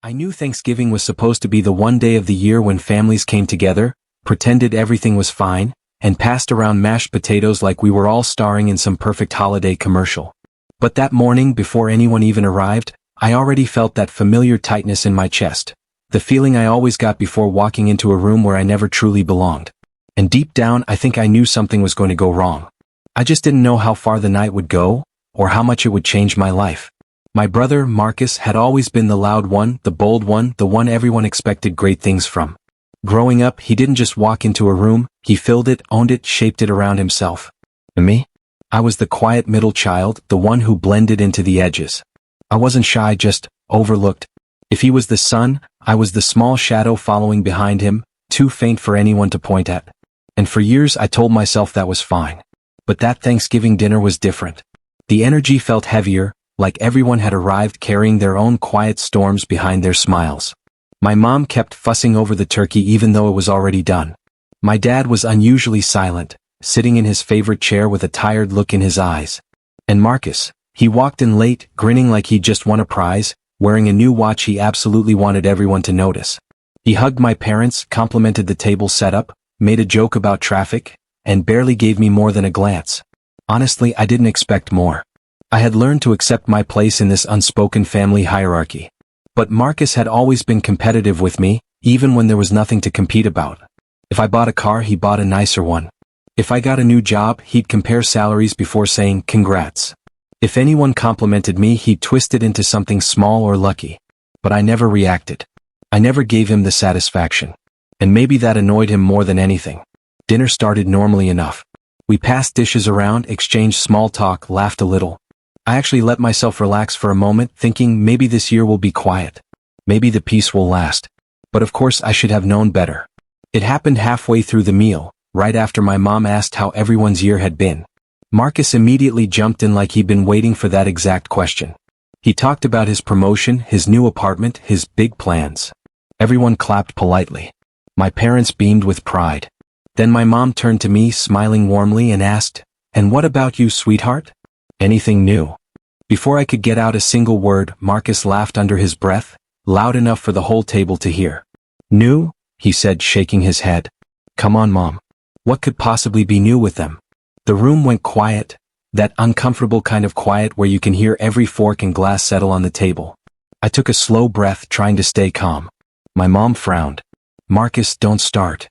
I knew Thanksgiving was supposed to be the one day of the year when families came together, pretended everything was fine, and passed around mashed potatoes like we were all starring in some perfect holiday commercial. But that morning, before anyone even arrived, I already felt that familiar tightness in my chest, the feeling I always got before walking into a room where I never truly belonged. And deep down, I think I knew something was going to go wrong. I just didn't know how far the night would go, or how much it would change my life. My brother, Marcus, had always been the loud one, the bold one, the one everyone expected great things from. Growing up, he didn't just walk into a room, he filled it, owned it, shaped it around himself. And me? I was the quiet middle child, the one who blended into the edges. I wasn't shy, just overlooked. If he was the sun, I was the small shadow following behind him, too faint for anyone to point at. And for years I told myself that was fine. But that Thanksgiving dinner was different. The energy felt heavier, like everyone had arrived carrying their own quiet storms behind their smiles. My mom kept fussing over the turkey even though it was already done. My dad was unusually silent, sitting in his favorite chair with a tired look in his eyes. And Marcus, he walked in late, grinning like he'd just won a prize, wearing a new watch he absolutely wanted everyone to notice. He hugged my parents, complimented the table setup, made a joke about traffic, and barely gave me more than a glance. Honestly, I didn't expect more. I had learned to accept my place in this unspoken family hierarchy. But Marcus had always been competitive with me, even when there was nothing to compete about. If I bought a car, he bought a nicer one. If I got a new job, he'd compare salaries before saying, "Congrats." If anyone complimented me, he'd twist it into something small or lucky. But I never reacted. I never gave him the satisfaction. And maybe that annoyed him more than anything. Dinner started normally enough. We passed dishes around, exchanged small talk, laughed a little. I actually let myself relax for a moment, thinking maybe this year will be quiet. Maybe the peace will last. But of course I should have known better. It happened halfway through the meal, right after my mom asked how everyone's year had been. Marcus immediately jumped in like he'd been waiting for that exact question. He talked about his promotion, his new apartment, his big plans. Everyone clapped politely. My parents beamed with pride. Then my mom turned to me, smiling warmly, and asked, "And what about you, sweetheart? Anything new?" Before I could get out a single word, Marcus laughed under his breath, loud enough for the whole table to hear. "New?" he said, shaking his head. "Come on, Mom. What could possibly be new with them?" The room went quiet, that uncomfortable kind of quiet where you can hear every fork and glass settle on the table. I took a slow breath, trying to stay calm. My mom frowned. "Marcus, don't start."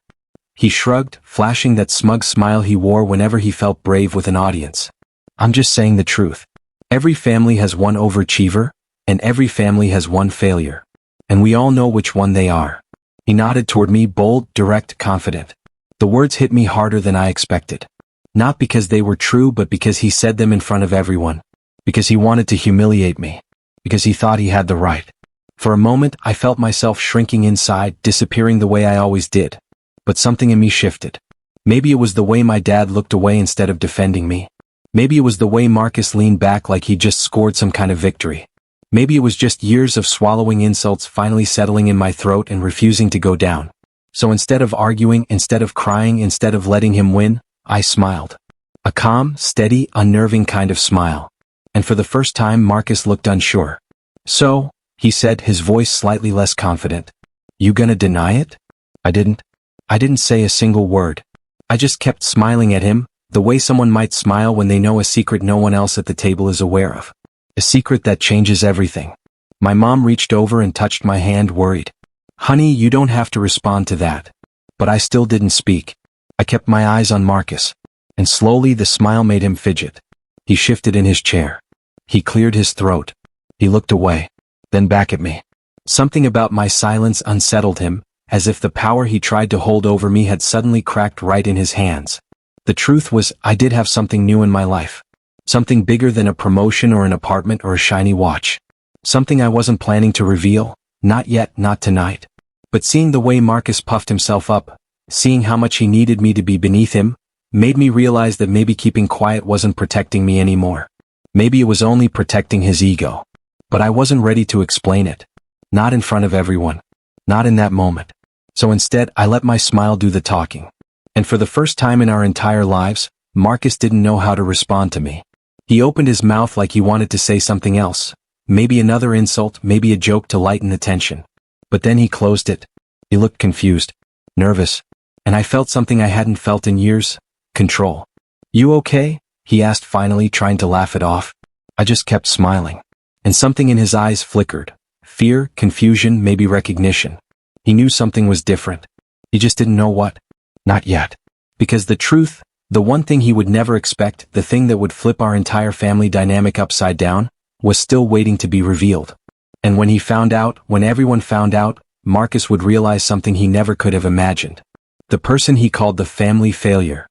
He shrugged, flashing that smug smile he wore whenever he felt brave with an audience. "I'm just saying the truth. Every family has one overachiever, and every family has one failure. And we all know which one they are." He nodded toward me, bold, direct, confident. The words hit me harder than I expected. Not because they were true, but because he said them in front of everyone. Because he wanted to humiliate me. Because he thought he had the right. For a moment, I felt myself shrinking inside, disappearing the way I always did. But something in me shifted. Maybe it was the way my dad looked away instead of defending me. Maybe it was the way Marcus leaned back like he just scored some kind of victory. Maybe it was just years of swallowing insults finally settling in my throat and refusing to go down. So instead of arguing, instead of crying, instead of letting him win, I smiled. A calm, steady, unnerving kind of smile. And for the first time, Marcus looked unsure. "So," he said, his voice slightly less confident, "you gonna deny it?" I didn't say a single word. I just kept smiling at him, the way someone might smile when they know a secret no one else at the table is aware of. A secret that changes everything. My mom reached over and touched my hand, worried. "Honey, you don't have to respond to that." But I still didn't speak. I kept my eyes on Marcus. And slowly the smile made him fidget. He shifted in his chair. He cleared his throat. He looked away. Then back at me. Something about my silence unsettled him, as if the power he tried to hold over me had suddenly cracked right in his hands. The truth was, I did have something new in my life. Something bigger than a promotion or an apartment or a shiny watch. Something I wasn't planning to reveal, not yet, not tonight. But seeing the way Marcus puffed himself up, seeing how much he needed me to be beneath him, made me realize that maybe keeping quiet wasn't protecting me anymore. Maybe it was only protecting his ego. But I wasn't ready to explain it. Not in front of everyone. Not in that moment. So instead, I let my smile do the talking. And for the first time in our entire lives, Marcus didn't know how to respond to me. He opened his mouth like he wanted to say something else, maybe another insult, maybe a joke to lighten the tension. But then he closed it. He looked confused, nervous, and I felt something I hadn't felt in years: control. "You okay?" he asked finally, trying to laugh it off. I just kept smiling. And something in his eyes flickered. Fear, confusion, maybe recognition. He knew something was different. He just didn't know what. Not yet. Because the truth, the one thing he would never expect, the thing that would flip our entire family dynamic upside down, was still waiting to be revealed. And when he found out, when everyone found out, Marcus would realize something he never could have imagined. The person he called the family failure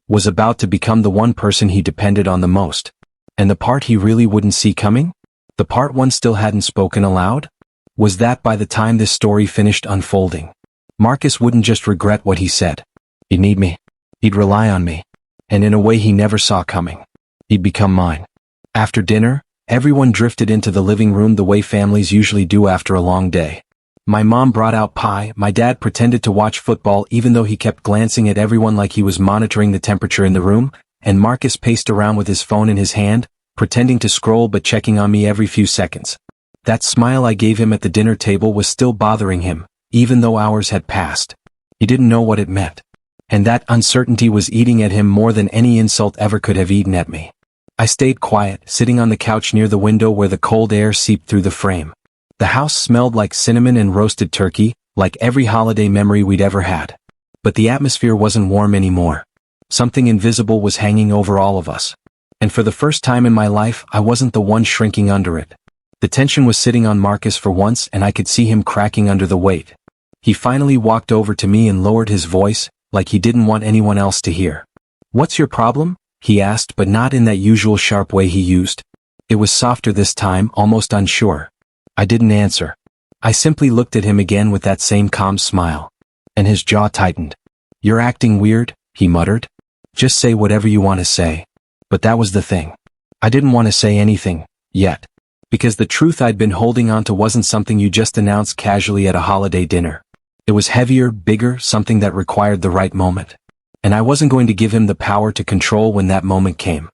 was about to become the one person he depended on the most. And the part he really wouldn't see coming? The part one still hadn't spoken aloud? Was that by the time this story finished unfolding, Marcus wouldn't just regret what he said. He'd need me. He'd rely on me. And in a way he never saw coming, he'd become mine. After dinner, everyone drifted into the living room the way families usually do after a long day. My mom brought out pie, my dad pretended to watch football even though he kept glancing at everyone like he was monitoring the temperature in the room, and Marcus paced around with his phone in his hand, pretending to scroll but checking on me every few seconds. That smile I gave him at the dinner table was still bothering him, even though hours had passed. He didn't know what it meant. And that uncertainty was eating at him more than any insult ever could have eaten at me. I stayed quiet, sitting on the couch near the window where the cold air seeped through the frame. The house smelled like cinnamon and roasted turkey, like every holiday memory we'd ever had. But the atmosphere wasn't warm anymore. Something invisible was hanging over all of us. And for the first time in my life, I wasn't the one shrinking under it. The tension was sitting on Marcus for once, and I could see him cracking under the weight. He finally walked over to me and lowered his voice, like he didn't want anyone else to hear. "What's your problem?" he asked, but not in that usual sharp way he used. It was softer this time, almost unsure. I didn't answer. I simply looked at him again with that same calm smile. And his jaw tightened. "You're acting weird," he muttered. "Just say whatever you want to say." But that was the thing. I didn't want to say anything, yet. Because the truth I'd been holding on to wasn't something you just announce casually at a holiday dinner. It was heavier, bigger, something that required the right moment. And I wasn't going to give him the power to control when that moment came.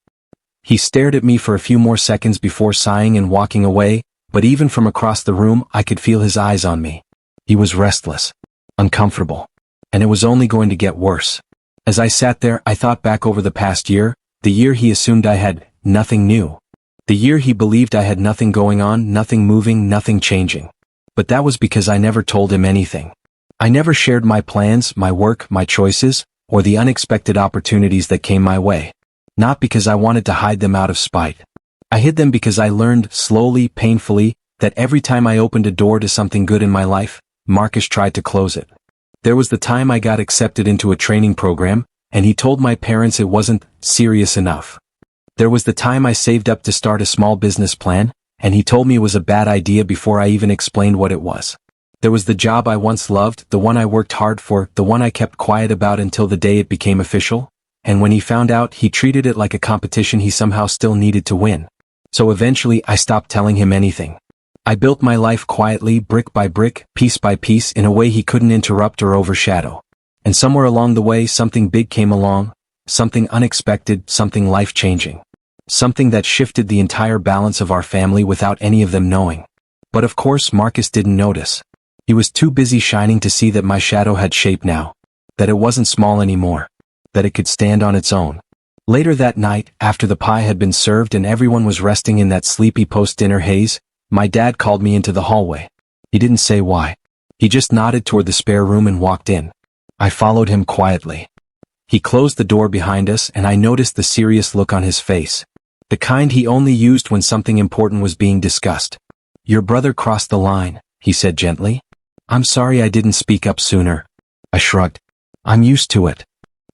He stared at me for a few more seconds before sighing and walking away, but even from across the room I could feel his eyes on me. He was restless, uncomfortable, and it was only going to get worse. As I sat there, I thought back over the past year, the year he assumed I had nothing new. The year he believed I had nothing going on, nothing moving, nothing changing. But that was because I never told him anything. I never shared my plans, my work, my choices, or the unexpected opportunities that came my way. Not because I wanted to hide them out of spite. I hid them because I learned, slowly, painfully, that every time I opened a door to something good in my life, Marcus tried to close it. There was the time I got accepted into a training program, and he told my parents it wasn't serious enough. There was the time I saved up to start a small business plan, and he told me it was a bad idea before I even explained what it was. There was the job I once loved, the one I worked hard for, the one I kept quiet about until the day it became official, and when he found out, he treated it like a competition he somehow still needed to win. So eventually I stopped telling him anything. I built my life quietly, brick by brick, piece by piece, in a way he couldn't interrupt or overshadow. And somewhere along the way something big came along, something unexpected, something life-changing. Something that shifted the entire balance of our family without any of them knowing. But of course Marcus didn't notice. He was too busy shining to see that my shadow had shape now. That it wasn't small anymore. That it could stand on its own. Later that night, after the pie had been served and everyone was resting in that sleepy post-dinner haze, my dad called me into the hallway. He didn't say why. He just nodded toward the spare room and walked in. I followed him quietly. He closed the door behind us and I noticed the serious look on his face. The kind he only used when something important was being discussed. "Your brother crossed the line," he said gently. "I'm sorry I didn't speak up sooner." I shrugged. "I'm used to it."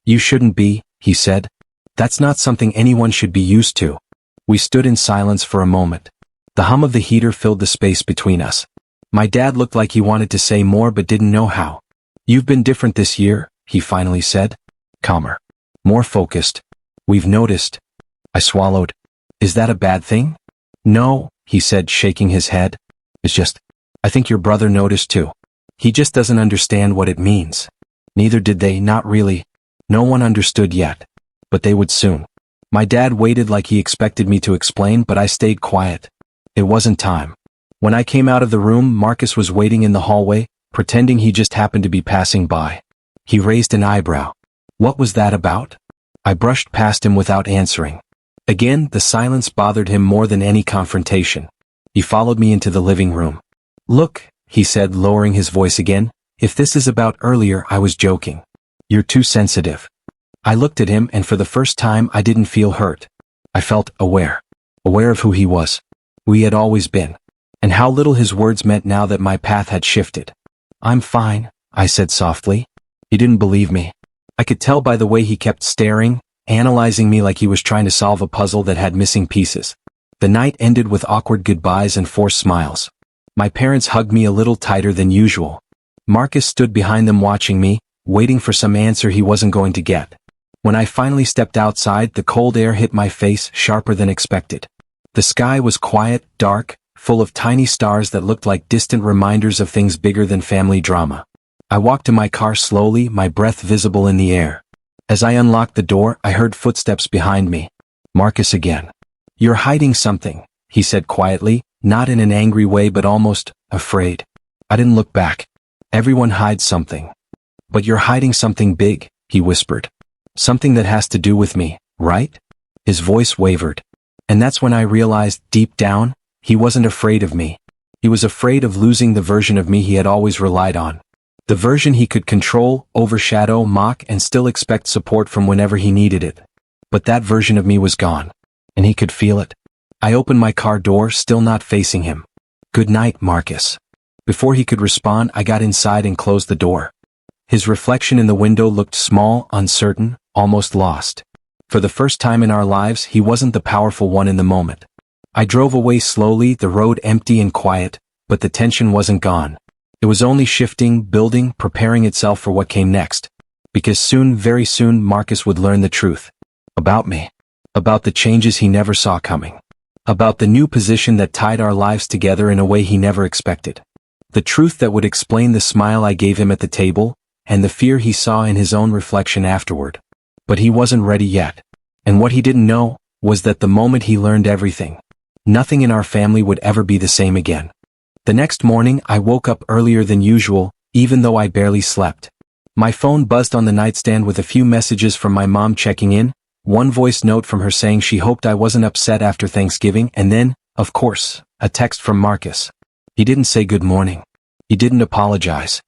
"You shouldn't be," he said. "That's not something anyone should be used to." We stood in silence for a moment. The hum of the heater filled the space between us. My dad looked like he wanted to say more but didn't know how. "You've been different this year," he finally said. "Calmer. More focused. We've noticed." I swallowed. "Is that a bad thing?" "No," he said, shaking his head. "It's just, I think your brother noticed too. He just doesn't understand what it means." Neither did they, not really. No one understood yet. But they would soon. My dad waited like he expected me to explain, but I stayed quiet. It wasn't time. When I came out of the room, Marcus was waiting in the hallway, pretending he just happened to be passing by. He raised an eyebrow. What was that about? I brushed past him without answering. Again, the silence bothered him more than any confrontation. He followed me into the living room. Look, he said, lowering his voice again, if this is about earlier, I was joking. You're too sensitive. I looked at him, and for the first time I didn't feel hurt. I felt aware. Aware of who he was. Who he had always been. And how little his words meant now that my path had shifted. I'm fine, I said softly. He didn't believe me. I could tell by the way he kept staring, analyzing me like he was trying to solve a puzzle that had missing pieces. The night ended with awkward goodbyes and forced smiles. My parents hugged me a little tighter than usual. Marcus stood behind them watching me, waiting for some answer he wasn't going to get. When I finally stepped outside, the cold air hit my face sharper than expected. The sky was quiet, dark, full of tiny stars that looked like distant reminders of things bigger than family drama. I walked to my car slowly, my breath visible in the air. As I unlocked the door, I heard footsteps behind me. Marcus again. You're hiding something, he said quietly, not in an angry way but almost afraid. I didn't look back. Everyone hides something. But you're hiding something big, he whispered. Something that has to do with me, right? His voice wavered. And that's when I realized, deep down, he wasn't afraid of me. He was afraid of losing the version of me he had always relied on. The version he could control, overshadow, mock, and still expect support from whenever he needed it. But that version of me was gone. And he could feel it. I opened my car door, still not facing him. Good night, Marcus. Before he could respond, I got inside and closed the door. His reflection in the window looked small, uncertain, almost lost. For the first time in our lives, he wasn't the powerful one in the moment. I drove away slowly, the road empty and quiet, but the tension wasn't gone. It was only shifting, building, preparing itself for what came next. Because soon, very soon, Marcus would learn the truth. About me. About the changes he never saw coming. About the new position that tied our lives together in a way he never expected. The truth that would explain the smile I gave him at the table, and the fear he saw in his own reflection afterward. But he wasn't ready yet. And what he didn't know was that the moment he learned everything, nothing in our family would ever be the same again. The next morning, I woke up earlier than usual, even though I barely slept. My phone buzzed on the nightstand with a few messages from my mom checking in, one voice note from her saying she hoped I wasn't upset after Thanksgiving, and then, of course, a text from Marcus. He didn't say good morning. He didn't apologize.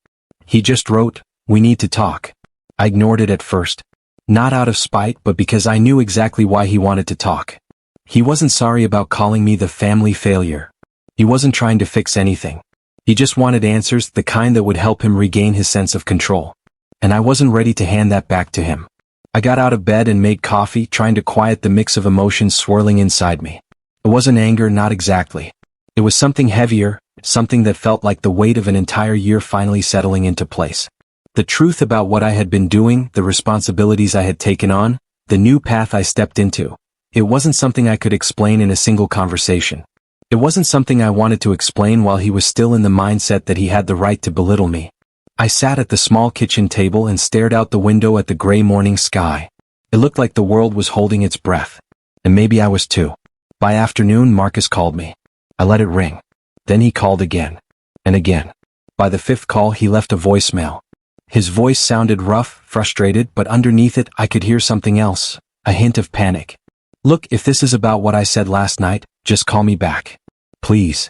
He just wrote, "We need to talk." I ignored it at first. Not out of spite, but because I knew exactly why he wanted to talk. He wasn't sorry about calling me the family failure. He wasn't trying to fix anything. He just wanted answers, the kind that would help him regain his sense of control. And I wasn't ready to hand that back to him. I got out of bed and made coffee, trying to quiet the mix of emotions swirling inside me. It wasn't anger, not exactly. It was something heavier, something that felt like the weight of an entire year finally settling into place. The truth about what I had been doing, the responsibilities I had taken on, the new path I stepped into. It wasn't something I could explain in a single conversation. It wasn't something I wanted to explain while he was still in the mindset that he had the right to belittle me. I sat at the small kitchen table and stared out the window at the gray morning sky. It looked like the world was holding its breath. And maybe I was too. By afternoon, Marcus called me. I let it ring. Then he called again. And again. By the fifth call, he left a voicemail. His voice sounded rough, frustrated, but underneath it, I could hear something else, a hint of panic. Look, if this is about what I said last night, just call me back. Please.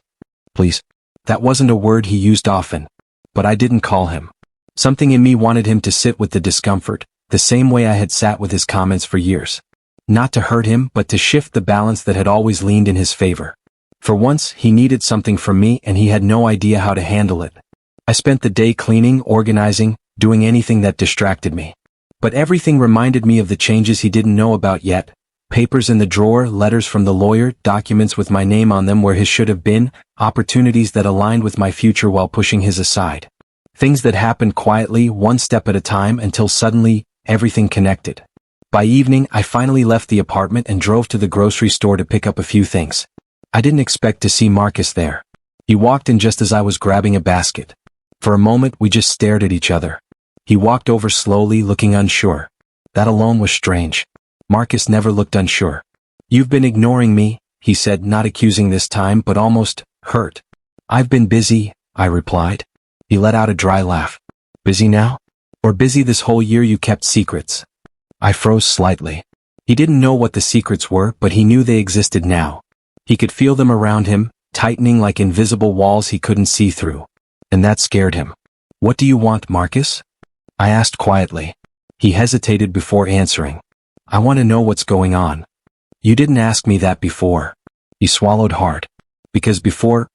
Please. That wasn't a word he used often. But I didn't call him. Something in me wanted him to sit with the discomfort, the same way I had sat with his comments for years. Not to hurt him, but to shift the balance that had always leaned in his favor. For once, he needed something from me and he had no idea how to handle it. I spent the day cleaning, organizing, doing anything that distracted me. But everything reminded me of the changes he didn't know about yet. Papers in the drawer, letters from the lawyer, documents with my name on them where his should have been, opportunities that aligned with my future while pushing his aside. Things that happened quietly, one step at a time, until suddenly, everything connected. By evening, I finally left the apartment and drove to the grocery store to pick up a few things. I didn't expect to see Marcus there. He walked in just as I was grabbing a basket. For a moment, we just stared at each other. He walked over slowly, looking unsure. That alone was strange. Marcus never looked unsure. "You've been ignoring me," he said, not accusing this time but almost hurt. I've been busy, I replied. He let out a dry laugh. Busy now? Or busy this whole year you kept secrets? I froze slightly. He didn't know what the secrets were, but he knew they existed now. He could feel them around him, tightening like invisible walls he couldn't see through. And that scared him. What do you want, Marcus? I asked quietly. He hesitated before answering. I want to know what's going on. You didn't ask me that before. He swallowed hard. Because before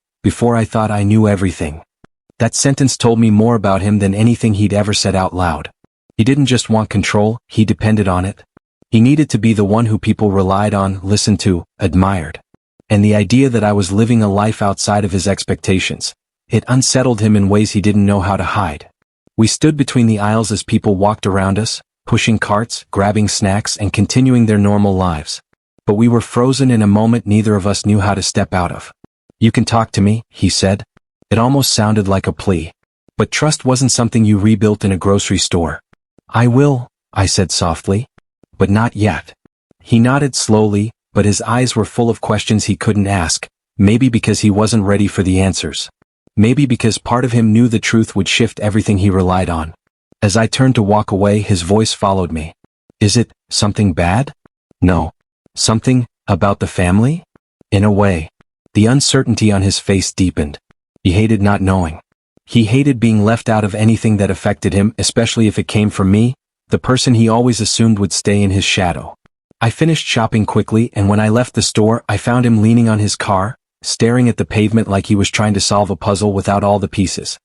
I thought I knew everything. That sentence told me more about him than anything he'd ever said out loud. He didn't just want control, he depended on it. He needed to be the one who people relied on, listened to, admired. And the idea that I was living a life outside of his expectations, it unsettled him in ways he didn't know how to hide. We stood between the aisles as people walked around us, pushing carts, grabbing snacks, and continuing their normal lives. But we were frozen in a moment neither of us knew how to step out of. You can talk to me, he said. It almost sounded like a plea. But trust wasn't something you rebuilt in a grocery store. I will, I said softly. But not yet. He nodded slowly, but his eyes were full of questions he couldn't ask, maybe because he wasn't ready for the answers. Maybe because part of him knew the truth would shift everything he relied on. As I turned to walk away, his voice followed me. Is it something bad? No. Something about the family? In a way. The uncertainty on his face deepened. He hated not knowing. He hated being left out of anything that affected him, especially if it came from me, the person he always assumed would stay in his shadow. I finished shopping quickly, and when I left the store, I found him leaning on his car, staring at the pavement like he was trying to solve a puzzle without all the pieces.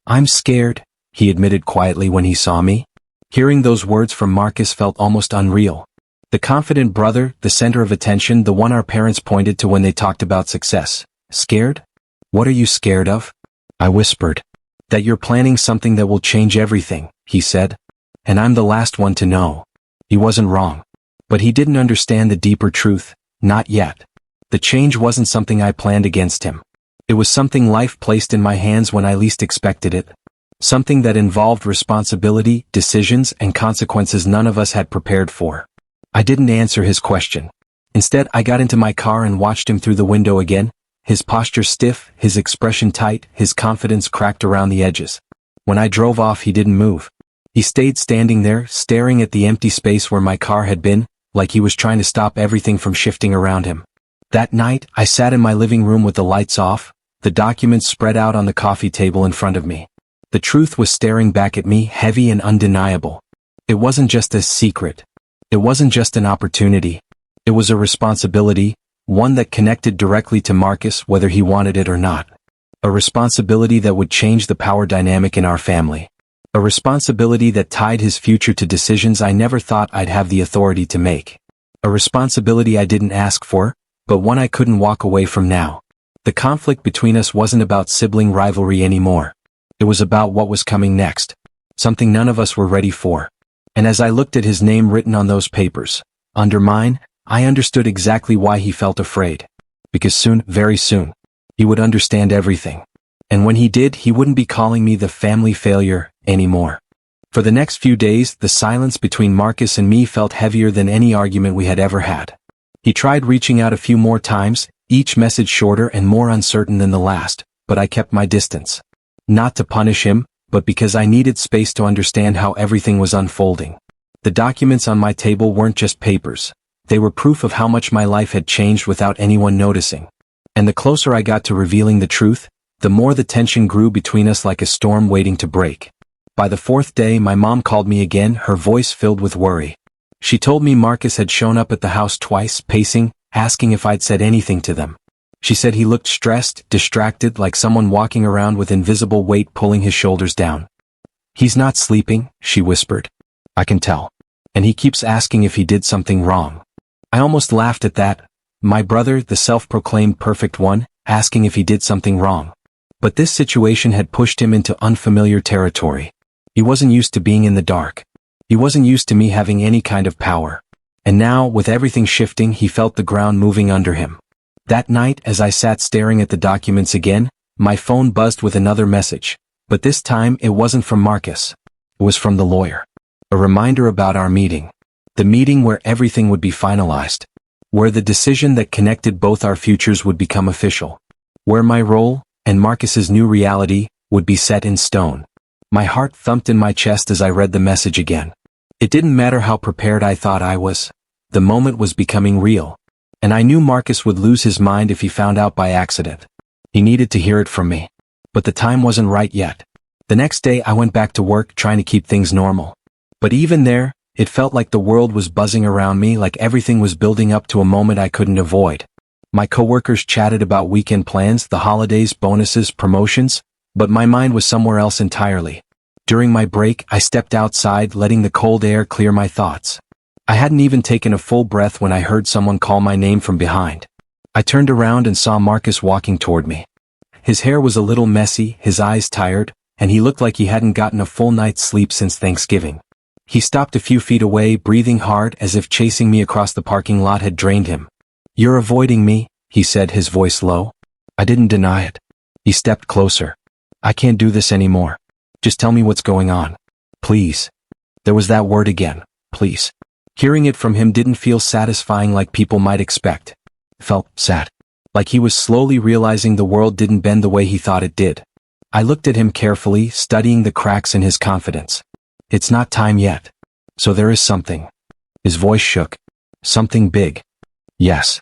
I'm scared, he admitted quietly when he saw me. Hearing those words from Marcus felt almost unreal. The confident brother, the center of attention, the one our parents pointed to when they talked about success. Scared? What are you scared of? I whispered. That you're planning something that will change everything, he said. And I'm the last one to know. He wasn't wrong. But he didn't understand the deeper truth, not yet. The change wasn't something I planned against him. It was something life placed in my hands when I least expected it. Something that involved responsibility, decisions, and consequences none of us had prepared for. I didn't answer his question. Instead, I got into my car and watched him through the window again, his posture stiff, his expression tight, his confidence cracked around the edges. When I drove off, he didn't move. He stayed standing there, staring at the empty space where my car had been, like he was trying to stop everything from shifting around him. That night, I sat in my living room with the lights off, the documents spread out on the coffee table in front of me. The truth was staring back at me, heavy and undeniable. It wasn't just a secret. It wasn't just an opportunity. It was a responsibility, one that connected directly to Marcus whether he wanted it or not. A responsibility that would change the power dynamic in our family. A responsibility that tied his future to decisions I never thought I'd have the authority to make. A responsibility I didn't ask for, but one I couldn't walk away from now. The conflict between us wasn't about sibling rivalry anymore. It was about what was coming next. Something none of us were ready for. And as I looked at his name written on those papers, under mine, I understood exactly why he felt afraid. Because soon, very soon, he would understand everything. And when he did, he wouldn't be calling me the family failure anymore. For the next few days, the silence between Marcus and me felt heavier than any argument we had ever had. He tried reaching out a few more times, each message shorter and more uncertain than the last, but I kept my distance. Not to punish him, but because I needed space to understand how everything was unfolding. The documents on my table weren't just papers. They were proof of how much my life had changed without anyone noticing. And the closer I got to revealing the truth, the more the tension grew between us like a storm waiting to break. By the fourth day, my mom called me again, her voice filled with worry. She told me Marcus had shown up at the house twice, pacing, asking if I'd said anything to them. She said he looked stressed, distracted, like someone walking around with invisible weight pulling his shoulders down. He's not sleeping, she whispered. I can tell. And he keeps asking if he did something wrong. I almost laughed at that. My brother, the self-proclaimed perfect one, asking if he did something wrong. But this situation had pushed him into unfamiliar territory. He wasn't used to being in the dark. He wasn't used to me having any kind of power. And now, with everything shifting, he felt the ground moving under him. That night, as I sat staring at the documents again, my phone buzzed with another message. But this time, it wasn't from Marcus. It was from the lawyer. A reminder about our meeting. The meeting where everything would be finalized. where the decision that connected both our futures would become official, where my role, and Marcus's new reality, would be set in stone. My heart thumped in my chest as I read the message again. It didn't matter how prepared I thought I was. The moment was becoming real. And I knew Marcus would lose his mind if he found out by accident. He needed to hear it from me. But the time wasn't right yet. The next day I went back to work trying to keep things normal. But even there, it felt like the world was buzzing around me, like everything was building up to a moment I couldn't avoid. My coworkers chatted about weekend plans, the holidays, bonuses, promotions, but my mind was somewhere else entirely. During my break, I stepped outside, letting the cold air clear my thoughts. I hadn't even taken a full breath when I heard someone call my name from behind. I turned around and saw Marcus walking toward me. His hair was a little messy, his eyes tired, and he looked like he hadn't gotten a full night's sleep since Thanksgiving. He stopped a few feet away, breathing hard as if chasing me across the parking lot had drained him. "You're avoiding me," he said, his voice low. I didn't deny it. He stepped closer. "I can't do this anymore. Just tell me what's going on. Please." There was that word again, please. Hearing it from him didn't feel satisfying like people might expect. It felt sad. Like he was slowly realizing the world didn't bend the way he thought it did. I looked at him carefully, studying the cracks in his confidence. "It's not time yet. So there is something." His voice shook. "Something big." "Yes."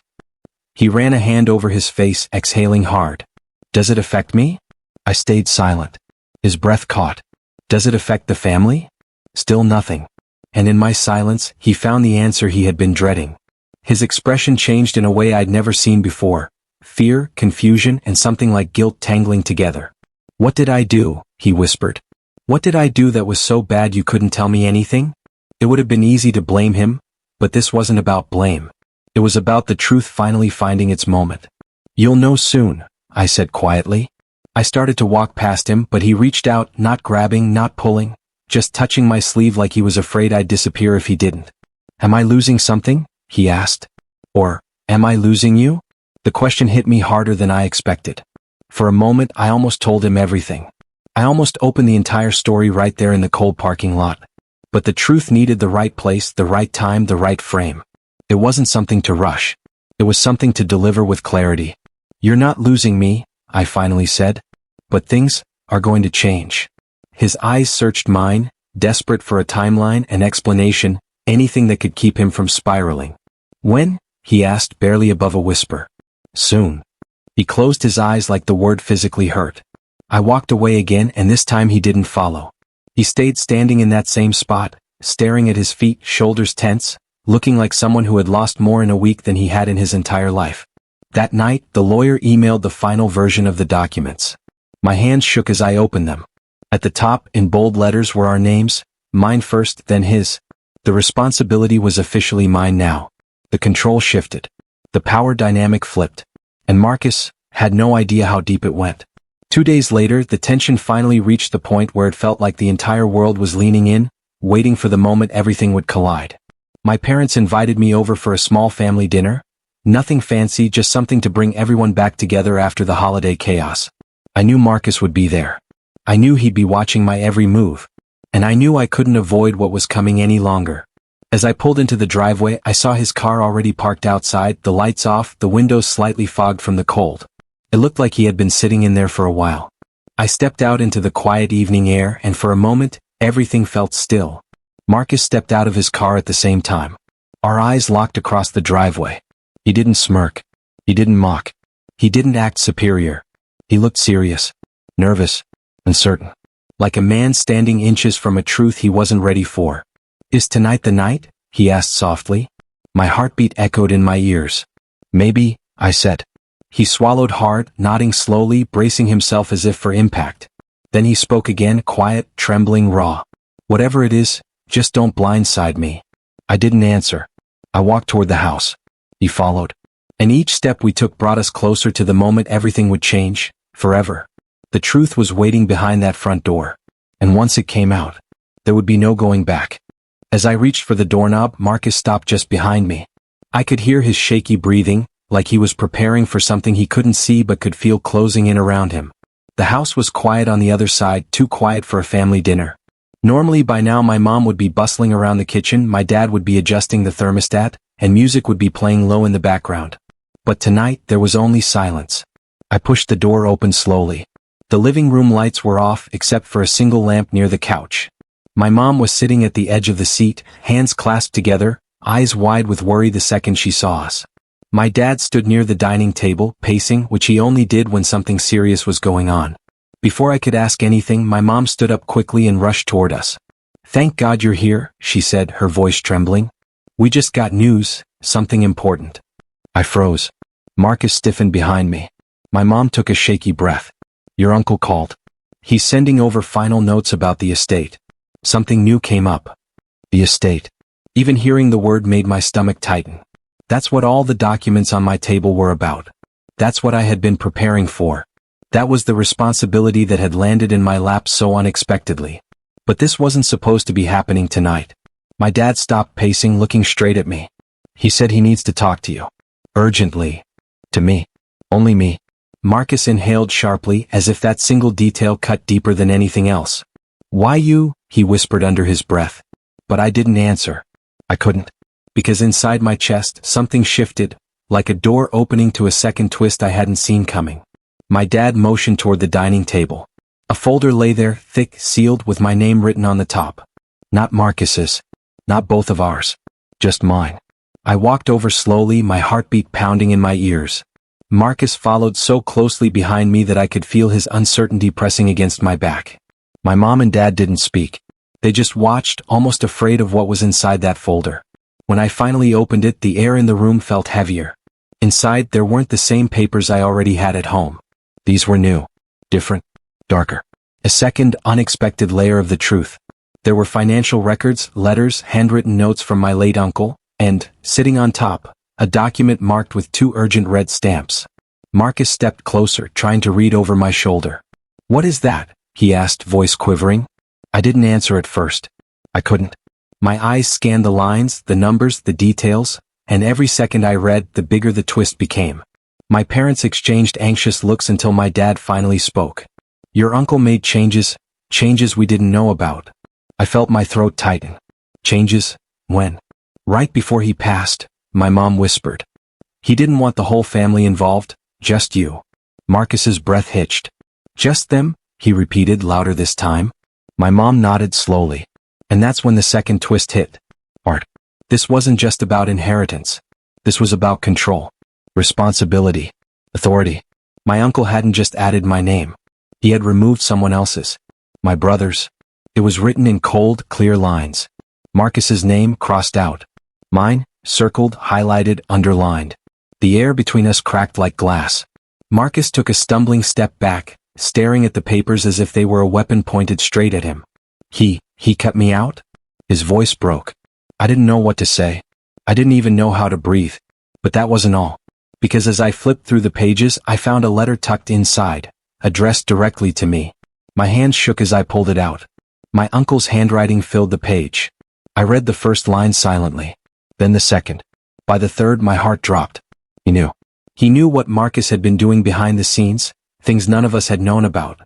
He ran a hand over his face, exhaling hard. "Does it affect me?" I stayed silent. His breath caught. "Does it affect the family?" Still nothing. And in my silence, he found the answer he had been dreading. His expression changed in a way I'd never seen before. Fear, confusion, and something like guilt tangling together. "What did I do?" he whispered. "What did I do that was so bad you couldn't tell me anything?" It would have been easy to blame him, but this wasn't about blame. It was about the truth finally finding its moment. "You'll know soon," I said quietly. I started to walk past him, but he reached out, not grabbing, not pulling, just touching my sleeve like he was afraid I'd disappear if he didn't. "Am I losing something?" he asked. "Or, am I losing you?" The question hit me harder than I expected. For a moment, I almost told him everything. I almost opened the entire story right there in the cold parking lot. But the truth needed the right place, the right time, the right frame. It wasn't something to rush. It was something to deliver with clarity. "You're not losing me," I finally said. "But things are going to change." His eyes searched mine, desperate for a timeline, an explanation, anything that could keep him from spiraling. "When?" he asked, barely above a whisper. "Soon." He closed his eyes like the word physically hurt. I walked away again, and this time he didn't follow. He stayed standing in that same spot, staring at his feet, shoulders tense, looking like someone who had lost more in a week than he had in his entire life. That night, the lawyer emailed the final version of the documents. My hands shook as I opened them. At the top, in bold letters, were our names, mine first, then his. The responsibility was officially mine now. The control shifted. The power dynamic flipped. And Marcus had no idea how deep it went. 2 days later, the tension finally reached the point where it felt like the entire world was leaning in, waiting for the moment everything would collide. My parents invited me over for a small family dinner. Nothing fancy, just something to bring everyone back together after the holiday chaos. I knew Marcus would be there. I knew he'd be watching my every move. And I knew I couldn't avoid what was coming any longer. As I pulled into the driveway, I saw his car already parked outside, the lights off, the windows slightly fogged from the cold. It looked like he had been sitting in there for a while. I stepped out into the quiet evening air, and for a moment, everything felt still. Marcus stepped out of his car at the same time. Our eyes locked across the driveway. He didn't smirk. He didn't mock. He didn't act superior. He looked serious, nervous, uncertain. Like a man standing inches from a truth he wasn't ready for. "Is tonight the night?" he asked softly. My heartbeat echoed in my ears. "Maybe," I said. He swallowed hard, nodding slowly, bracing himself as if for impact. Then he spoke again, quiet, trembling, raw. "Whatever it is, just don't blindside me." I didn't answer. I walked toward the house. He followed. And each step we took brought us closer to the moment everything would change, forever. The truth was waiting behind that front door. And once it came out, there would be no going back. As I reached for the doorknob, Marcus stopped just behind me. I could hear his shaky breathing, like he was preparing for something he couldn't see but could feel closing in around him. The house was quiet on the other side, too quiet for a family dinner. Normally by now my mom would be bustling around the kitchen, my dad would be adjusting the thermostat, and music would be playing low in the background. But tonight there was only silence. I pushed the door open slowly. The living room lights were off except for a single lamp near the couch. My mom was sitting at the edge of the seat, hands clasped together, eyes wide with worry the second she saw us. My dad stood near the dining table, pacing, which he only did when something serious was going on. Before I could ask anything, my mom stood up quickly and rushed toward us. "Thank God you're here," she said, her voice trembling. "We just got news, something important." I froze. Marcus stiffened behind me. My mom took a shaky breath. "Your uncle called. He's sending over final notes about the estate." Something new came up. The estate. Even hearing the word made my stomach tighten. That's what all the documents on my table were about. That's what I had been preparing for. That was the responsibility that had landed in my lap so unexpectedly. But this wasn't supposed to be happening tonight. My dad stopped pacing, looking straight at me. "He said he needs to talk to you. Urgently." To me. Only me. Marcus inhaled sharply, as if that single detail cut deeper than anything else. "Why you?" he whispered under his breath. But I didn't answer. I couldn't. Because inside my chest, something shifted, like a door opening to a second twist I hadn't seen coming. My dad motioned toward the dining table. A folder lay there, thick, sealed, with my name written on the top. Not Marcus's. Not both of ours. Just mine. I walked over slowly, my heartbeat pounding in my ears. Marcus followed so closely behind me that I could feel his uncertainty pressing against my back. My mom and dad didn't speak. They just watched, almost afraid of what was inside that folder. When I finally opened it, the air in the room felt heavier. Inside, there weren't the same papers I already had at home. These were new. Different. Darker. A second, unexpected layer of the truth. There were financial records, letters, handwritten notes from my late uncle, and, sitting on top, a document marked with 2 urgent red stamps. Marcus stepped closer, trying to read over my shoulder. "What is that?" he asked, voice quivering. I didn't answer at first. I couldn't. My eyes scanned the lines, the numbers, the details, and every second I read, the bigger the twist became. My parents exchanged anxious looks until my dad finally spoke. "Your uncle made changes we didn't know about." I felt my throat tighten. "Changes? When?" "Right before he passed," my mom whispered. "He didn't want the whole family involved, just you." Marcus's breath hitched. "Just them?" he repeated, louder this time. My mom nodded slowly. And that's when the second twist hit. Art. This wasn't just about inheritance. This was about control. Responsibility. Authority. My uncle hadn't just added my name. He had removed someone else's. My brother's. It was written in cold, clear lines. Marcus's name crossed out. Mine, circled, highlighted, underlined. The air between us cracked like glass. Marcus took a stumbling step back, staring at the papers as if they were a weapon pointed straight at him. He cut me out? His voice broke. I didn't know what to say. I didn't even know how to breathe. But that wasn't all. Because as I flipped through the pages, I found a letter tucked inside, addressed directly to me. My hands shook as I pulled it out. My uncle's handwriting filled the page. I read the first line silently. Then the second. By the third, my heart dropped. He knew. He knew what Marcus had been doing behind the scenes, things none of us had known about.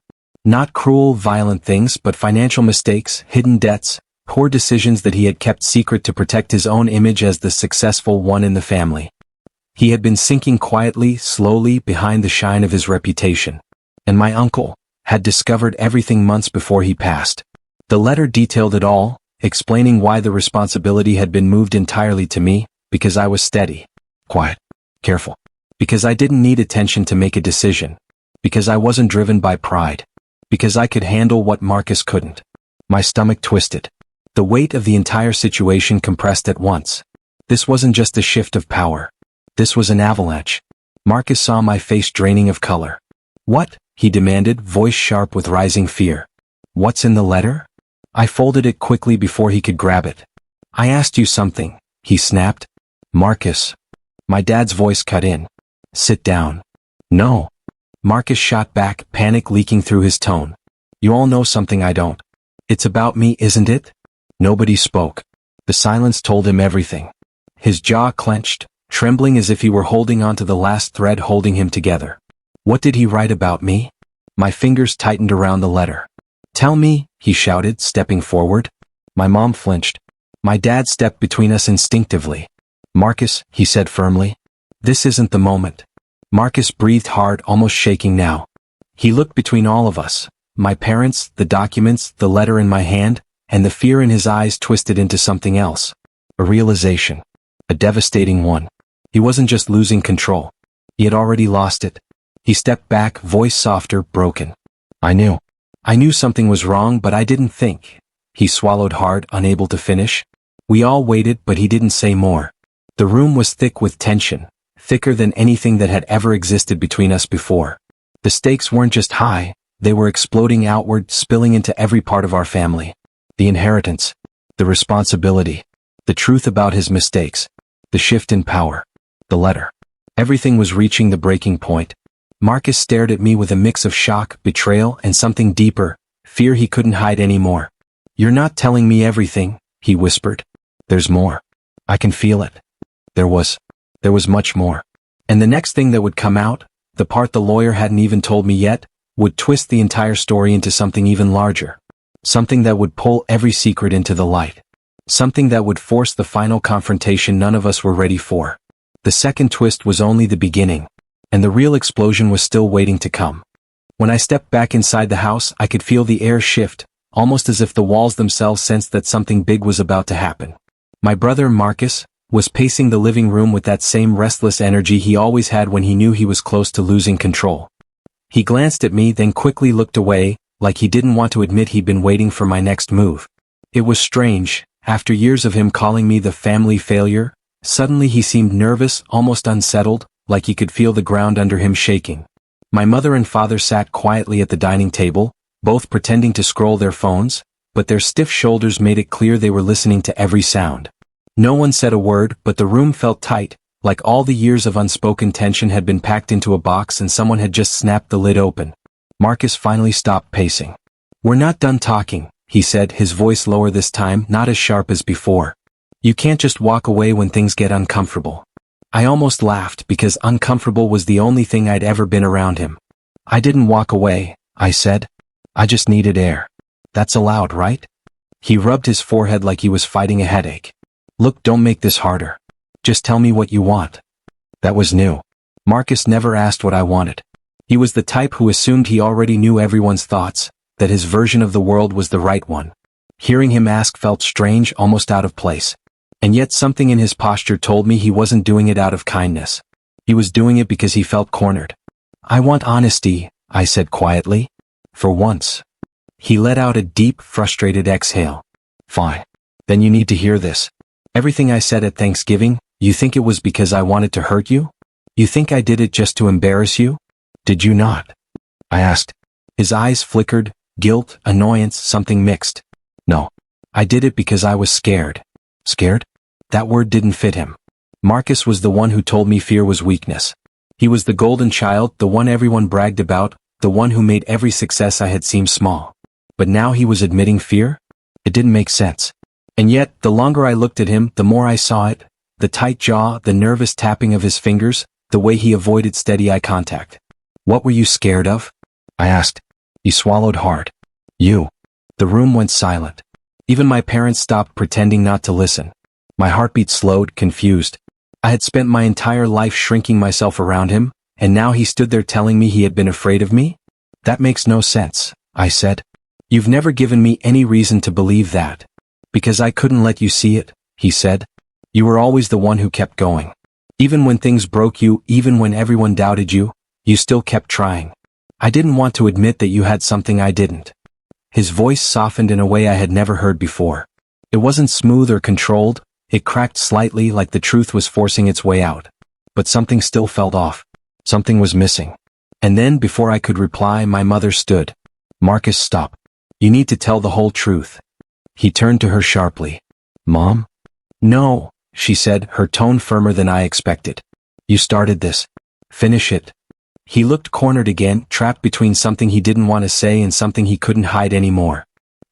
Not cruel, violent things, but financial mistakes, hidden debts, poor decisions that he had kept secret to protect his own image as the successful one in the family. He had been sinking quietly, slowly, behind the shine of his reputation. And my uncle had discovered everything months before he passed. The letter detailed it all, explaining why the responsibility had been moved entirely to me, because I was steady, quiet, careful. Because I didn't need attention to make a decision. Because I wasn't driven by pride. Because I could handle what Marcus couldn't. My stomach twisted. The weight of the entire situation compressed at once. This wasn't just a shift of power. This was an avalanche. Marcus saw my face draining of color. What? He demanded, voice sharp with rising fear. What's in the letter? I folded it quickly before he could grab it. I asked you something, he snapped. Marcus. My dad's voice cut in. Sit down. No. Marcus shot back, panic leaking through his tone. You all know something I don't. It's about me, isn't it? Nobody spoke. The silence told him everything. His jaw clenched, trembling as if he were holding on to the last thread holding him together. What did he write about me? My fingers tightened around the letter. Tell me, he shouted, stepping forward. My mom flinched. My dad stepped between us instinctively. Marcus, he said firmly. This isn't the moment. Marcus breathed hard, almost shaking now. He looked between all of us, my parents, the documents, the letter in my hand, and the fear in his eyes twisted into something else. A realization. A devastating one. He wasn't just losing control. He had already lost it. He stepped back, voice softer, broken. I knew something was wrong, but I didn't think. He swallowed hard, unable to finish. We all waited, but he didn't say more. The room was thick with tension, thicker than anything that had ever existed between us before. The stakes weren't just high, they were exploding outward, spilling into every part of our family. The inheritance, the responsibility, the truth about his mistakes, the shift in power, the letter. Everything was reaching the breaking point. Marcus stared at me with a mix of shock, betrayal, and something deeper, fear he couldn't hide anymore. You're not telling me everything, he whispered. There's more. I can feel it. There was much more. And the next thing that would come out, the part the lawyer hadn't even told me yet, would twist the entire story into something even larger. Something that would pull every secret into the light. Something that would force the final confrontation none of us were ready for. The second twist was only the beginning, and the real explosion was still waiting to come. When I stepped back inside the house, I could feel the air shift, almost as if the walls themselves sensed that something big was about to happen. My brother, Marcus, was pacing the living room with that same restless energy he always had when he knew he was close to losing control. He glanced at me, then quickly looked away, like he didn't want to admit he'd been waiting for my next move. It was strange, after years of him calling me the family failure, suddenly he seemed nervous, almost unsettled, like he could feel the ground under him shaking. My mother and father sat quietly at the dining table, both pretending to scroll their phones, but their stiff shoulders made it clear they were listening to every sound. No one said a word, but the room felt tight, like all the years of unspoken tension had been packed into a box and someone had just snapped the lid open. Marcus finally stopped pacing. We're not done talking, he said, his voice lower this time, not as sharp as before. You can't just walk away when things get uncomfortable. I almost laughed because uncomfortable was the only thing I'd ever been around him. I didn't walk away, I said. I just needed air. That's allowed, right? He rubbed his forehead like he was fighting a headache. Look, don't make this harder. Just tell me what you want. That was new. Marcus never asked what I wanted. He was the type who assumed he already knew everyone's thoughts, that his version of the world was the right one. Hearing him ask felt strange, almost out of place. And yet something in his posture told me he wasn't doing it out of kindness. He was doing it because he felt cornered. I want honesty, I said quietly. For once. He let out a deep, frustrated exhale. Fine. Then you need to hear this. Everything I said at Thanksgiving, you think it was because I wanted to hurt you? You think I did it just to embarrass you? Did you not? I asked. His eyes flickered, guilt, annoyance, something mixed. No. I did it because I was scared. Scared? That word didn't fit him. Marcus was the one who told me fear was weakness. He was the golden child, the one everyone bragged about, the one who made every success I had seem small. But now he was admitting fear? It didn't make sense. And yet, the longer I looked at him, the more I saw it. The tight jaw, the nervous tapping of his fingers, the way he avoided steady eye contact. What were you scared of? I asked. He swallowed hard. You. The room went silent. Even my parents stopped pretending not to listen. My heartbeat slowed, confused. I had spent my entire life shrinking myself around him, and now he stood there telling me he had been afraid of me? That makes no sense, I said. You've never given me any reason to believe that. Because I couldn't let you see it, he said. You were always the one who kept going. Even when things broke you, even when everyone doubted you, you still kept trying. I didn't want to admit that you had something I didn't. His voice softened in a way I had never heard before. It wasn't smooth or controlled, it cracked slightly like the truth was forcing its way out. But something still felt off. Something was missing. And then, before I could reply, my mother stood. Marcus, stop. You need to tell the whole truth. He turned to her sharply. Mom? No, she said, her tone firmer than I expected. You started this. Finish it. He looked cornered again, trapped between something he didn't want to say and something he couldn't hide anymore.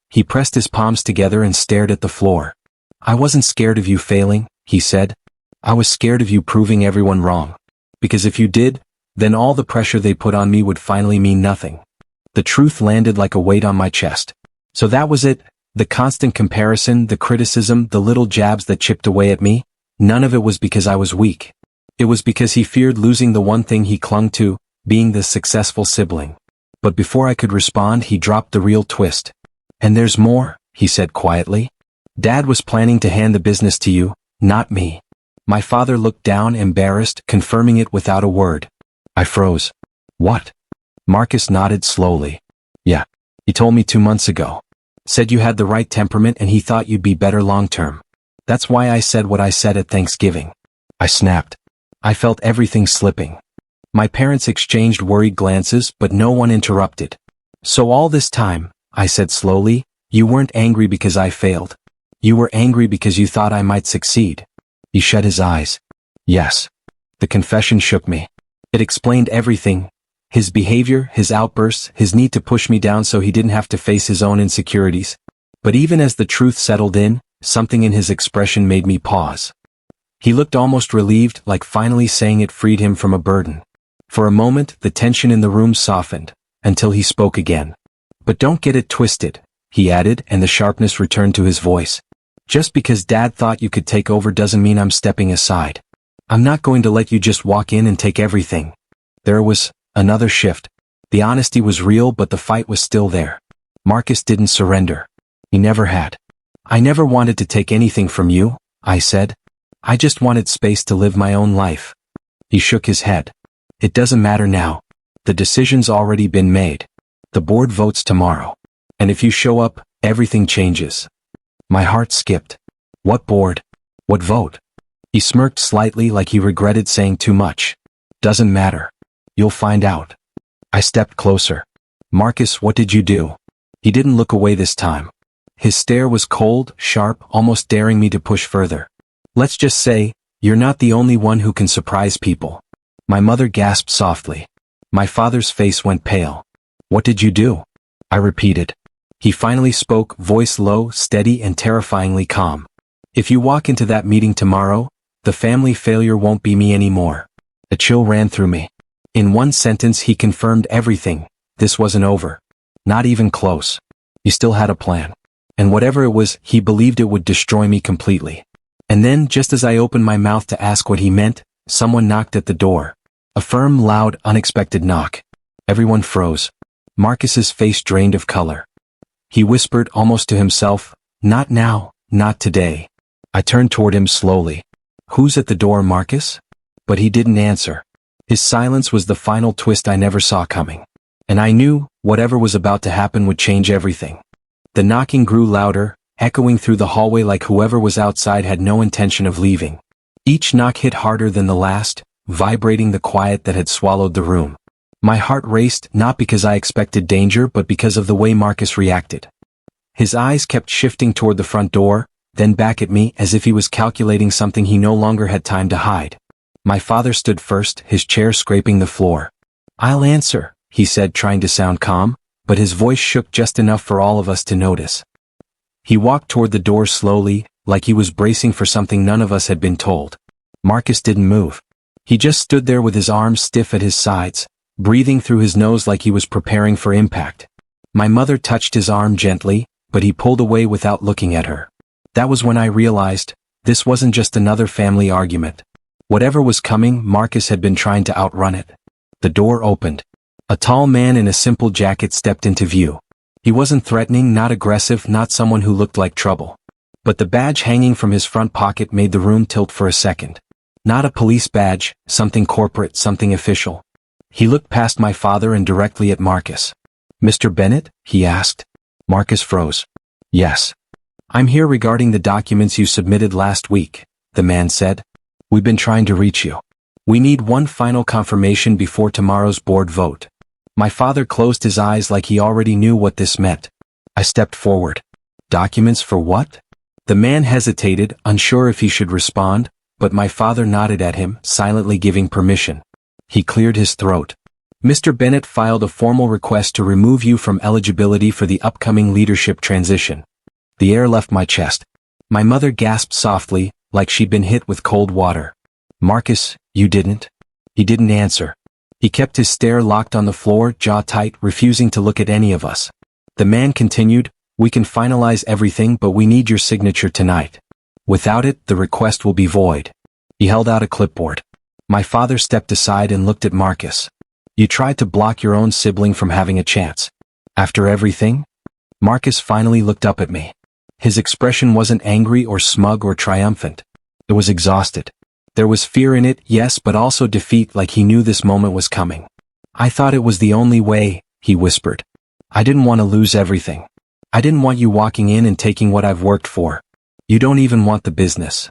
He pressed his palms together and stared at the floor. I wasn't scared of you failing, he said. I was scared of you proving everyone wrong. Because if you did, then all the pressure they put on me would finally mean nothing. The truth landed like a weight on my chest. So that was it. The constant comparison, the criticism, the little jabs that chipped away at me, None of it was because I was weak. It was because he feared losing the one thing he clung to, being the successful sibling. But before I could respond, he dropped the real twist. "And there's more," he said quietly. "Dad was planning to hand the business to you, not me." My father looked down, embarrassed, confirming it without a word. I froze. "What?" Marcus nodded slowly. "Yeah. He told me 2 months ago. Said you had the right temperament and he thought you'd be better long-term. That's why I said what I said at Thanksgiving." I snapped. I felt everything slipping. My parents exchanged worried glances, but no one interrupted. "So all this time," I said slowly, "you weren't angry because I failed. You were angry because you thought I might succeed." He shut his eyes. "Yes." The confession shook me. It explained everything. His behavior, his outbursts, his need to push me down so he didn't have to face his own insecurities. But even as the truth settled in, something in his expression made me pause. He looked almost relieved, like finally saying it freed him from a burden. For a moment, the tension in the room softened, until he spoke again. "But don't get it twisted," he added, and the sharpness returned to his voice. "Just because Dad thought you could take over doesn't mean I'm stepping aside. I'm not going to let you just walk in and take everything." There was another shift. The honesty was real, but the fight was still there. Marcus didn't surrender. He never had. "I never wanted to take anything from you," I said. "I just wanted space to live my own life." He shook his head. "It doesn't matter now. The decision's already been made. The board votes tomorrow. And if you show up, everything changes." My heart skipped. "What board? What vote?" He smirked slightly, like he regretted saying too much. "Doesn't matter. You'll find out." I stepped closer. "Marcus, what did you do?" He didn't look away this time. His stare was cold, sharp, almost daring me to push further. "Let's just say, you're not the only one who can surprise people." My mother gasped softly. My father's face went pale. "What did you do?" I repeated. He finally spoke, voice low, steady, and terrifyingly calm. "If you walk into that meeting tomorrow, the family failure won't be me anymore." A chill ran through me. In one sentence he confirmed everything. This wasn't over. Not even close. He still had a plan. And whatever it was, he believed it would destroy me completely. And then, just as I opened my mouth to ask what he meant, someone knocked at the door. A firm, loud, unexpected knock. Everyone froze. Marcus's face drained of color. He whispered almost to himself, "Not now, not today." I turned toward him slowly. "Who's at the door, Marcus?" But he didn't answer. His silence was the final twist I never saw coming. And I knew, whatever was about to happen would change everything. The knocking grew louder, echoing through the hallway like whoever was outside had no intention of leaving. Each knock hit harder than the last, vibrating the quiet that had swallowed the room. My heart raced, not because I expected danger but because of the way Marcus reacted. His eyes kept shifting toward the front door, then back at me as if he was calculating something he no longer had time to hide. My father stood first, his chair scraping the floor. "I'll answer," he said, trying to sound calm, but his voice shook just enough for all of us to notice. He walked toward the door slowly, like he was bracing for something none of us had been told. Marcus didn't move. He just stood there with his arms stiff at his sides, breathing through his nose like he was preparing for impact. My mother touched his arm gently, but he pulled away without looking at her. That was when I realized, this wasn't just another family argument. Whatever was coming, Marcus had been trying to outrun it. The door opened. A tall man in a simple jacket stepped into view. He wasn't threatening, not aggressive, not someone who looked like trouble. But the badge hanging from his front pocket made the room tilt for a second. Not a police badge, something corporate, something official. He looked past my father and directly at Marcus. "Mr. Bennett?" he asked. Marcus froze. "Yes. I'm here regarding the documents you submitted last week," the man said. "We've been trying to reach you. We need one final confirmation before tomorrow's board vote." My father closed his eyes like he already knew what this meant. I stepped forward. "Documents for what?" The man hesitated, unsure if he should respond, but my father nodded at him, silently giving permission. He cleared his throat. "Mr. Bennett filed a formal request to remove you from eligibility for the upcoming leadership transition." The air left my chest. My mother gasped softly, like she'd been hit with cold water. "Marcus, you didn't?" He didn't answer. He kept his stare locked on the floor, jaw tight, refusing to look at any of us. The man continued, "We can finalize everything, but we need your signature tonight." Without it, the request will be void. He held out a clipboard. My father stepped aside and looked at Marcus. You tried to block your own sibling from having a chance. After everything? Marcus finally looked up at me. His expression wasn't angry or smug or triumphant. It was exhausted. There was fear in it, yes, but also defeat, like he knew this moment was coming. I thought it was the only way, he whispered. I didn't want to lose everything. I didn't want you walking in and taking what I've worked for. You don't even want the business.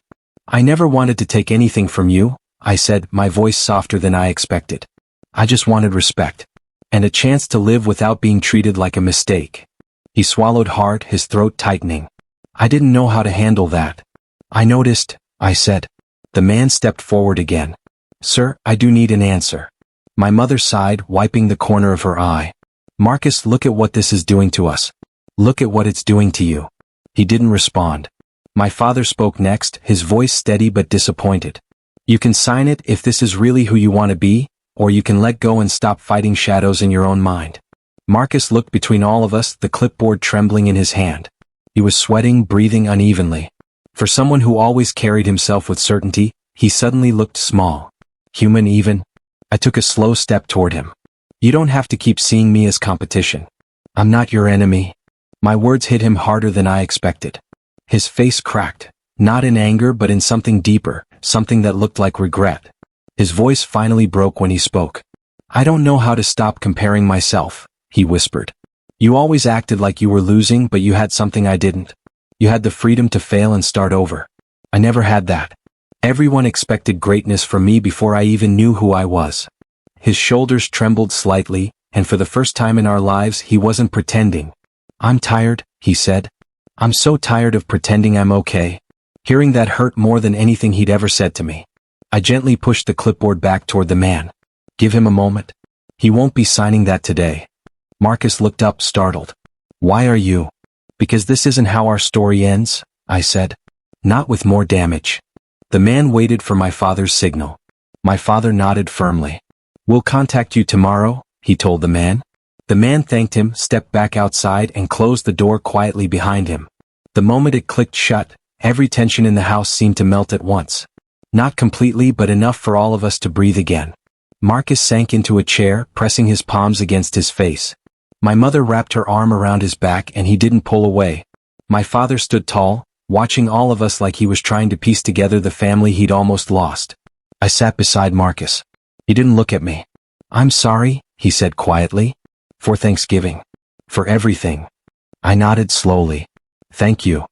I never wanted to take anything from you, I said, my voice softer than I expected. I just wanted respect. And a chance to live without being treated like a mistake. He swallowed hard, his throat tightening. I didn't know how to handle that. I noticed, I said. The man stepped forward again. Sir, I do need an answer. My mother sighed, wiping the corner of her eye. Marcus, look at what this is doing to us. Look at what it's doing to you. He didn't respond. My father spoke next, his voice steady but disappointed. You can sign it if this is really who you want to be, or you can let go and stop fighting shadows in your own mind. Marcus looked between all of us, the clipboard trembling in his hand. He was sweating, breathing unevenly. For someone who always carried himself with certainty, he suddenly looked small. Human even. I took a slow step toward him. You don't have to keep seeing me as competition. I'm not your enemy. My words hit him harder than I expected. His face cracked, not in anger but in something deeper, something that looked like regret. His voice finally broke when he spoke. I don't know how to stop comparing myself, he whispered. You always acted like you were losing, but you had something I didn't. You had the freedom to fail and start over. I never had that. Everyone expected greatness from me before I even knew who I was. His shoulders trembled slightly, and for the first time in our lives he wasn't pretending. I'm tired, he said. I'm so tired of pretending I'm okay. Hearing that hurt more than anything he'd ever said to me. I gently pushed the clipboard back toward the man. Give him a moment. He won't be signing that today. Marcus looked up, startled. Why are you? Because this isn't how our story ends, I said. Not with more damage. The man waited for my father's signal. My father nodded firmly. We'll contact you tomorrow, he told the man. The man thanked him, stepped back outside and closed the door quietly behind him. The moment it clicked shut, every tension in the house seemed to melt at once. Not completely, but enough for all of us to breathe again. Marcus sank into a chair, pressing his palms against his face. My mother wrapped her arm around his back and he didn't pull away. My father stood tall, watching all of us like he was trying to piece together the family he'd almost lost. I sat beside Marcus. He didn't look at me. I'm sorry, he said quietly. For Thanksgiving. For everything. I nodded slowly. Thank you.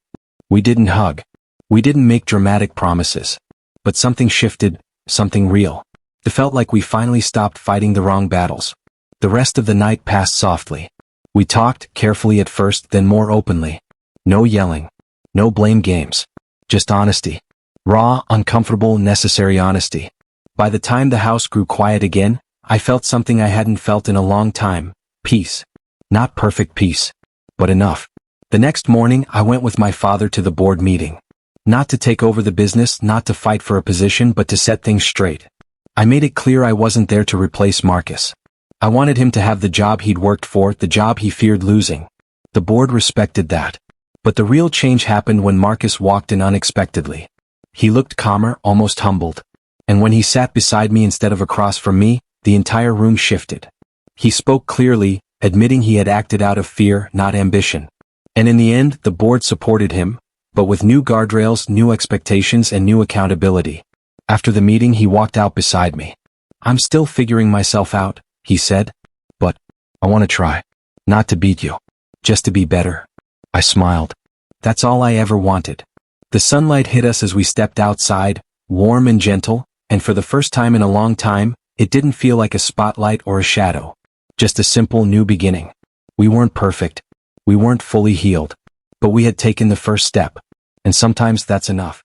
We didn't hug. We didn't make dramatic promises. But something shifted, something real. It felt like we finally stopped fighting the wrong battles. The rest of the night passed softly. We talked, carefully at first, then more openly. No yelling. No blame games. Just honesty. Raw, uncomfortable, necessary honesty. By the time the house grew quiet again, I felt something I hadn't felt in a long time. Peace. Not perfect peace. But enough. The next morning, I went with my father to the board meeting. Not to take over the business, not to fight for a position, but to set things straight. I made it clear I wasn't there to replace Marcus. I wanted him to have the job he'd worked for, the job he feared losing. The board respected that. But the real change happened when Marcus walked in unexpectedly. He looked calmer, almost humbled. And when he sat beside me instead of across from me, the entire room shifted. He spoke clearly, admitting he had acted out of fear, not ambition. And in the end, the board supported him, but with new guardrails, new expectations, and new accountability. After the meeting, he walked out beside me. I'm still figuring myself out, he said. But I want to try. Not to beat you. Just to be better. I smiled. That's all I ever wanted. The sunlight hit us as we stepped outside, warm and gentle, and for the first time in a long time, it didn't feel like a spotlight or a shadow. Just a simple new beginning. We weren't perfect. We weren't fully healed. But we had taken the first step. And sometimes that's enough.